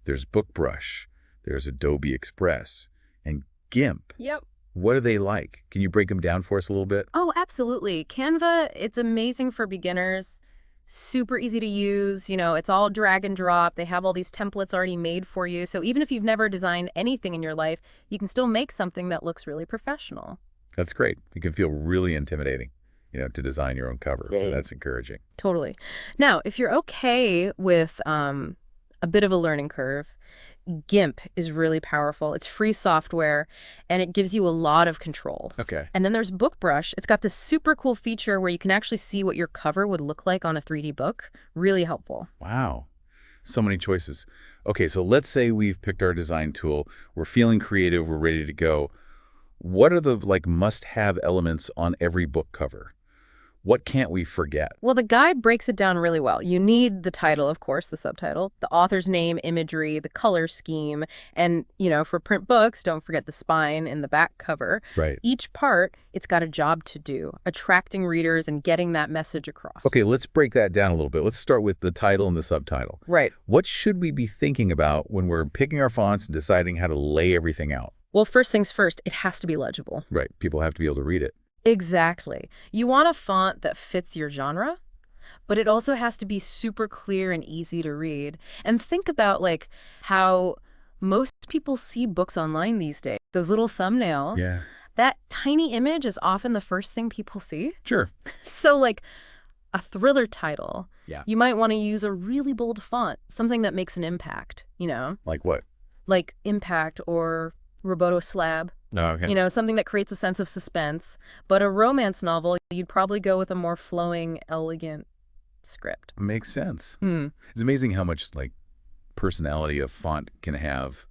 there's BookBrush, there's Adobe Express, and GIMP. Yep. What are they like? Can you break them down for us a little bit? Oh, absolutely. Canva, it's amazing for beginners. Super easy to use. It's all drag and drop. They have all these templates already made for you. So even if you've never designed anything in your life, you can still make something that looks really professional. That's great. It can feel really intimidating, to design your own cover. So Yeah. that's encouraging. Totally. Now, if you're okay with a bit of a learning curve, GIMP is really powerful. It's free software, and it gives you a lot of control. Okay. And then there's BookBrush. It's got this super cool feature where you can actually see what your cover would look like on a 3D book. Really helpful. Wow. So many choices. Okay, so let's say we've picked our design tool. We're feeling creative. We're ready to go. What are the must-have elements on every book cover? What can't we forget? Well, the guide breaks it down really well. You need the title, of course, the subtitle, the author's name, imagery, the color scheme, and, for print books, don't forget the spine and the back cover. Right. Each part, it's got a job to do, attracting readers and getting that message across. Okay, let's break that down a little bit. Let's start with the title and the subtitle. Right. What should we be thinking about when we're picking our fonts and deciding how to lay everything out? Well, first things first, it has to be legible. Right. People have to be able to read it. Exactly. You want a font that fits your genre, but it also has to be super clear and easy to read. And think about how most people see books online these days. Those little thumbnails. Yeah. That tiny image is often the first thing people see. Sure. So a thriller title, Yeah. you might want to use a really bold font, something that makes an impact, Like what? like Impact or Roboto Slab. No, okay. Something that creates a sense of suspense. But a romance novel, you'd probably go with a more flowing, elegant script. Makes sense. Hmm. It's amazing how much personality a font can have.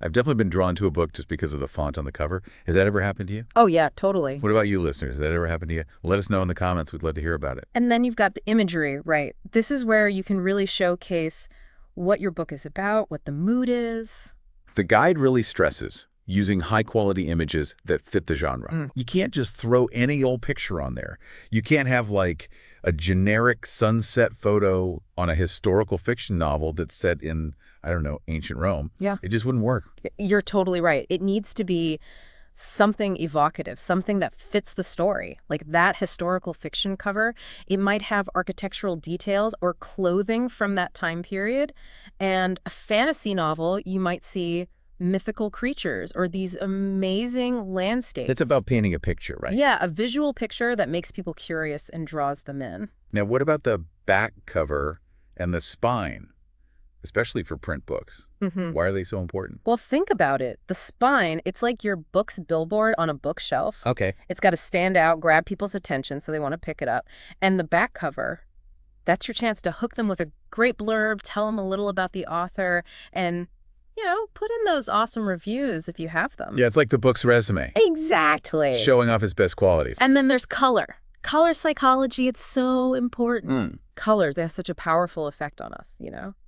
I've definitely been drawn to a book just because of the font on the cover. Has that ever happened to you? Oh, yeah, totally. What about you listeners? Has that ever happened to you? Let us know in the comments. We'd love to hear about it. And then you've got the imagery, right? This is where you can really showcase what your book is about, what the mood is. The guide really stresses using high-quality images that fit the genre. You can't just throw any old picture on there. You can't have a generic sunset photo on a historical fiction novel that's set in, I don't know, ancient Rome. Yeah. It just wouldn't work. You're totally right. It needs to be something evocative, something that fits the story. Like that historical fiction cover, it might have architectural details or clothing from that time period. And a fantasy novel, you might see mythical creatures or these amazing landscapes. It's about painting a picture, right? Yeah, a visual picture that makes people curious and draws them in. Now, what about the back cover and the spine, especially for print books? Why are they so important? Well, think about it. The spine, it's like your book's billboard on a bookshelf. Okay. It's got to stand out, grab people's attention so they want to pick it up. And the back cover, that's your chance to hook them with a great blurb, tell them a little about the author, and put in those awesome reviews if you have them. Yeah, it's like the book's resume. Exactly. Showing off its best qualities. And then there's color. Color psychology, it's so important. Colors, they have such a powerful effect on us,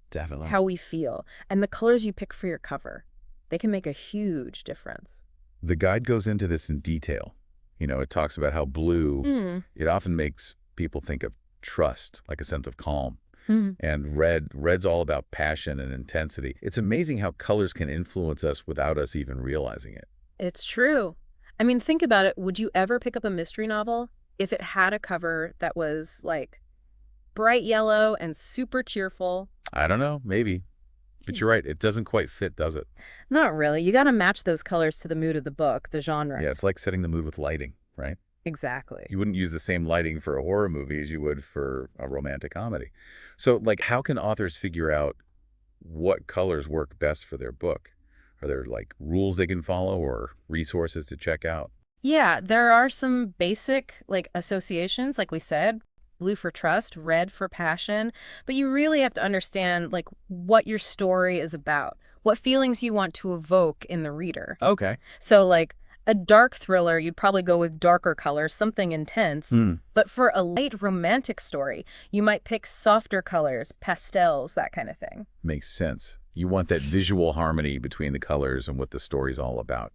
Definitely. how we feel. And the colors you pick for your cover, they can make a huge difference. The guide goes into this in detail. It talks about how blue, it often makes people think of trust, like a sense of calm. And red's all about passion and intensity. It's amazing how colors can influence us without us even realizing it. It's true. I mean, think about it. Would you ever pick up a mystery novel if it had a cover that was bright yellow and super cheerful? I don't know, maybe. But you're right, it doesn't quite fit, does it? Not really. You got to match those colors to the mood of the book, the genre. Yeah, it's like setting the mood with lighting, right? Exactly. You wouldn't use the same lighting for a horror movie as you would for a romantic comedy. So, how can authors figure out what colors work best for their book? Are there, rules they can follow or resources to check out? Yeah, there are some basic like associations, like we said, blue for trust, red for passion, but you really have to understand like what your story is about, what feelings you want to evoke in the reader. Okay. So like a dark thriller, you'd probably go with darker colors, something intense. Hmm. But for a light romantic story, you might pick softer colors, pastels, that kind of thing. Makes sense. You want that visual harmony between the colors and what the story's all about.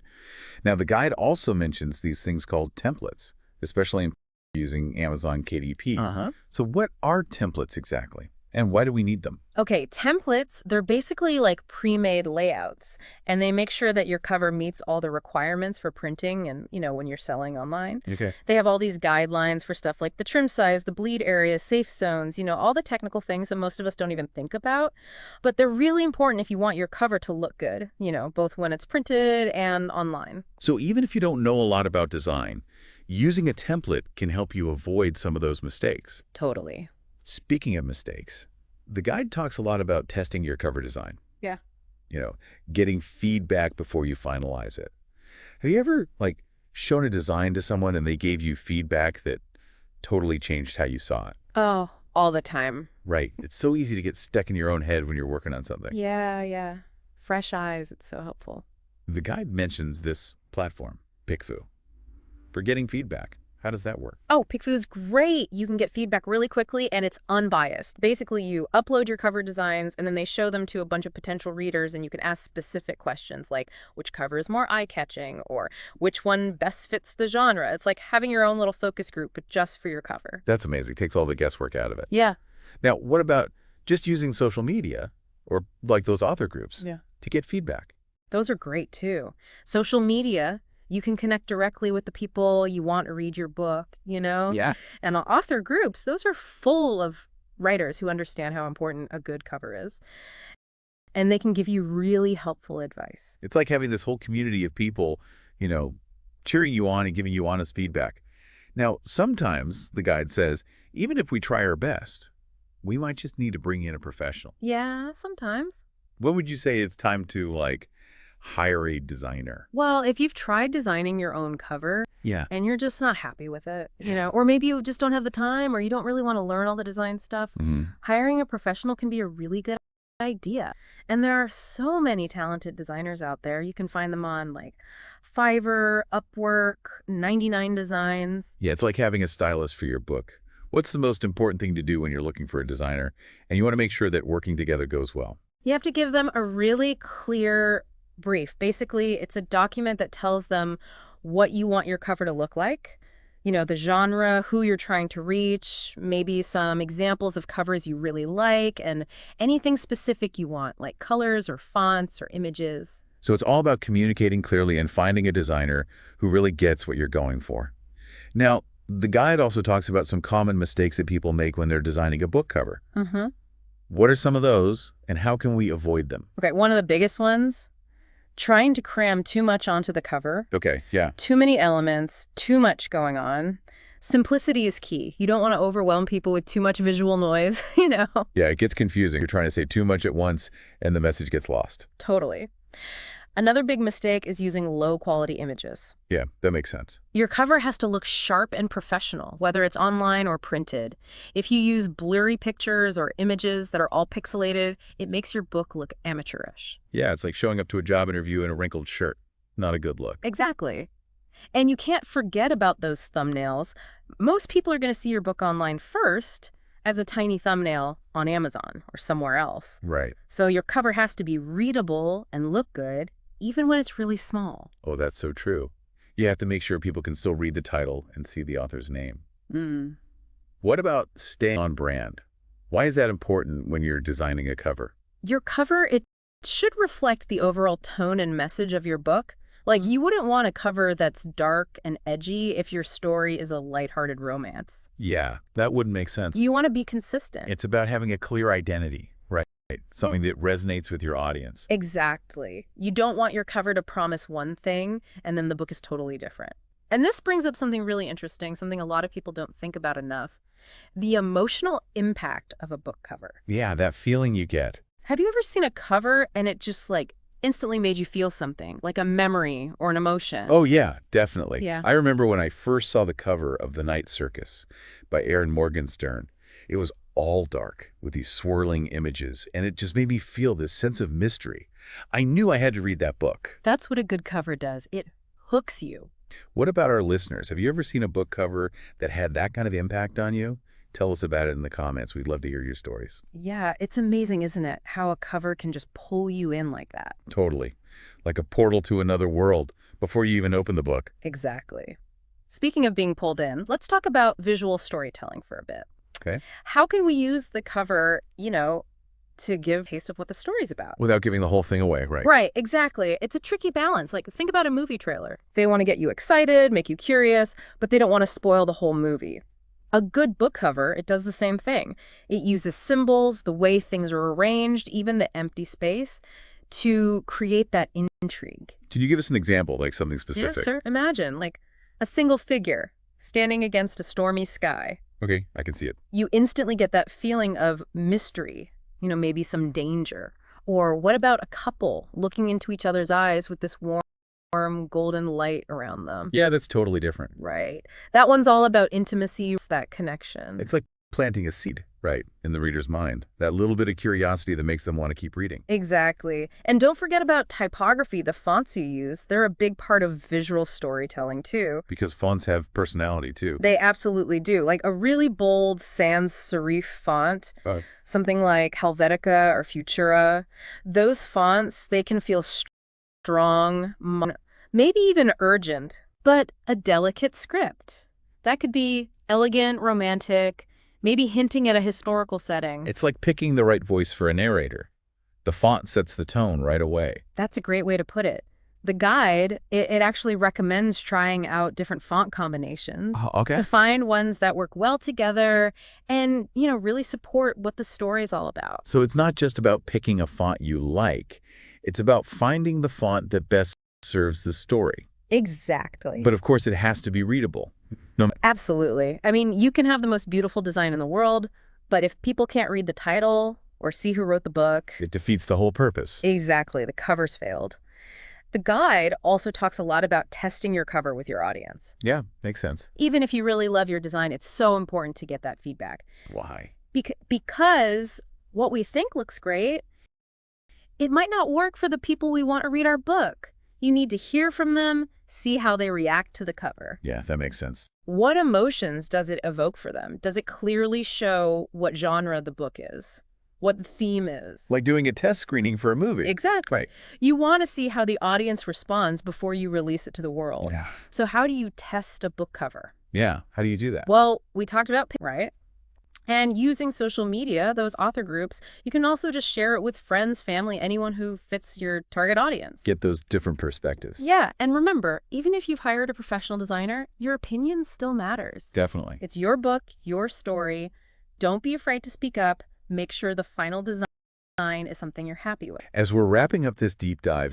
Now, the guide also mentions these things called templates, especially in using Amazon KDP. Uh-huh. So what are templates exactly? And why do we need them? Okay, templates, they're basically like pre-made layouts, and they make sure that your cover meets all the requirements for printing and, when you're selling online. Okay. They have all these guidelines for stuff like the trim size, the bleed areas, safe zones, all the technical things that most of us don't even think about. But they're really important if you want your cover to look good, both when it's printed and online. So even if you don't know a lot about design, using a template can help you avoid some of those mistakes. Totally. Speaking of mistakes, the guide talks a lot about testing your cover design. Yeah. You know, getting feedback before you finalize it. Have you ever, shown a design to someone and they gave you feedback that totally changed how you saw it? Oh, all the time. Right. It's so easy to get stuck in your own head when you're working on something. Yeah, yeah. Fresh eyes, it's so helpful. The guide mentions this platform, PickFu, for getting feedback. How does that work? Oh, PickFood's great. You can get feedback really quickly and it's unbiased. Basically, you upload your cover designs and then they show them to a bunch of potential readers and you can ask specific questions like which cover is more eye-catching or which one best fits the genre. It's like having your own little focus group, but just for your cover. That's amazing. Takes all the guesswork out of it. Yeah. Now, what about just using social media or like those author groups to get feedback? Those are great too. Social media, you can connect directly with the people you want to read your book, Yeah. And author groups, those are full of writers who understand how important a good cover is. And they can give you really helpful advice. It's like having this whole community of people, cheering you on and giving you honest feedback. Now, sometimes, the guide says, even if we try our best, we might just need to bring in a professional. Yeah, sometimes. When would you say it's time to, hire a designer? Well, if you've tried designing your own cover Yeah. and you're just not happy with it, or maybe you just don't have the time or you don't really want to learn all the design stuff, hiring a professional can be a really good idea. And there are so many talented designers out there. You can find them on Fiverr, Upwork, 99 Designs. Yeah, it's like having a stylist for your book. What's the most important thing to do when you're looking for a designer? And you want to make sure that working together goes well. You have to give them a really clear brief. Basically, it's a document that tells them what you want your cover to look like, the genre, who you're trying to reach, maybe some examples of covers you really like, and anything specific you want, like colors or fonts or images. So it's all about communicating clearly and finding a designer who really gets what you're going for. Now, the guide also talks about some common mistakes that people make when they're designing a book cover. What are some of those, and how can we avoid them? Okay, one of the biggest ones, trying to cram too much onto the cover. Okay, yeah. Too many elements, too much going on. Simplicity is key. You don't want to overwhelm people with too much visual noise, Yeah, it gets confusing. You're trying to say too much at once, and the message gets lost. Totally. Another big mistake is using low-quality images. Yeah, that makes sense. Your cover has to look sharp and professional, whether it's online or printed. If you use blurry pictures or images that are all pixelated, it makes your book look amateurish. Yeah, it's like showing up to a job interview in a wrinkled shirt. Not a good look. Exactly. And you can't forget about those thumbnails. Most people are going to see your book online first as a tiny thumbnail on Amazon or somewhere else. Right. So your cover has to be readable and look good, even when it's really small. Oh, that's so true. You have to make sure people can still read the title and see the author's name. What about staying on brand? Why is that important when you're designing a cover? Your cover, it should reflect the overall tone and message of your book. You wouldn't want a cover that's dark and edgy if your story is a lighthearted romance. Yeah, that wouldn't make sense. You want to be consistent. It's about having a clear identity, right? Something that resonates with your audience. Exactly. You don't want your cover to promise one thing and then the book is totally different. And this brings up something really interesting, something a lot of people don't think about enough. The emotional impact of a book cover. Yeah, that feeling you get. Have you ever seen a cover and it just instantly made you feel something, like a memory or an emotion. Oh, yeah, definitely. Yeah. I remember when I first saw the cover of The Night Circus by Aaron Morgenstern. It was all dark with these swirling images, and it just made me feel this sense of mystery. I knew I had to read that book. That's what a good cover does. It hooks you. What about our listeners? Have you ever seen a book cover that had that kind of impact on you? Tell us about it in the comments. We'd love to hear your stories. Yeah, it's amazing, isn't it? How a cover can just pull you in like that. Totally. Like a portal to another world before you even open the book. Exactly. Speaking of being pulled in, let's talk about visual storytelling for a bit. Okay. How can we use the cover, to give a taste of what the story's about? Without giving the whole thing away, right? Right, exactly. It's a tricky balance. Like, think about a movie trailer. They want to get you excited, make you curious, but they don't want to spoil the whole movie. A good book cover, it does the same thing. It uses symbols, the way things are arranged, even the empty space, to create that intrigue. Can you give us an example, like something specific? Yes, sir. Imagine, like, a single figure standing against a stormy sky. Okay, I can see it. You instantly get that feeling of mystery, maybe some danger. Or what about a couple looking into each other's eyes with this warm golden light around them? Yeah, that's totally different. Right. That one's all about intimacy, that connection. It's like planting a seed, right, in the reader's mind. That little bit of curiosity that makes them want to keep reading. Exactly. And don't forget about typography, the fonts you use. They're a big part of visual storytelling, too. Because fonts have personality, too. They absolutely do. Like a really bold sans serif font, something like Helvetica or Futura. Those fonts, they can feel strong, maybe even urgent, but a delicate script. That could be elegant, romantic, maybe hinting at a historical setting. It's like picking the right voice for a narrator. The font sets the tone right away. That's a great way to put it. The guide, it actually recommends trying out different font combinations to find ones that work well together and, really support what the story is all about. So it's not just about picking a font you like. It's about finding the font that best serves the story. Exactly. But of course, it has to be readable. Absolutely. I mean, you can have the most beautiful design in the world, but if people can't read the title or see who wrote the book... It defeats the whole purpose. Exactly. The cover's failed. The guide also talks a lot about testing your cover with your audience. Yeah, makes sense. Even if you really love your design, it's so important to get that feedback. Why? Because what we think looks great, it might not work for the people we want to read our book. You need to hear from them, see how they react to the cover. Yeah, that makes sense. What emotions does it evoke for them? Does it clearly show what genre the book is? What the theme is? Like doing a test screening for a movie. Exactly. Right. You want to see how the audience responds before you release it to the world. Yeah. So how do you test a book cover? Yeah, how do you do that? Well, we talked about, right? And using social media, those author groups, you can also just share it with friends, family, anyone who fits your target audience. Get those different perspectives. Yeah, and remember, even if you've hired a professional designer, your opinion still matters. Definitely. It's your book, your story. Don't be afraid to speak up. Make sure the final design is something you're happy with. As we're wrapping up this deep dive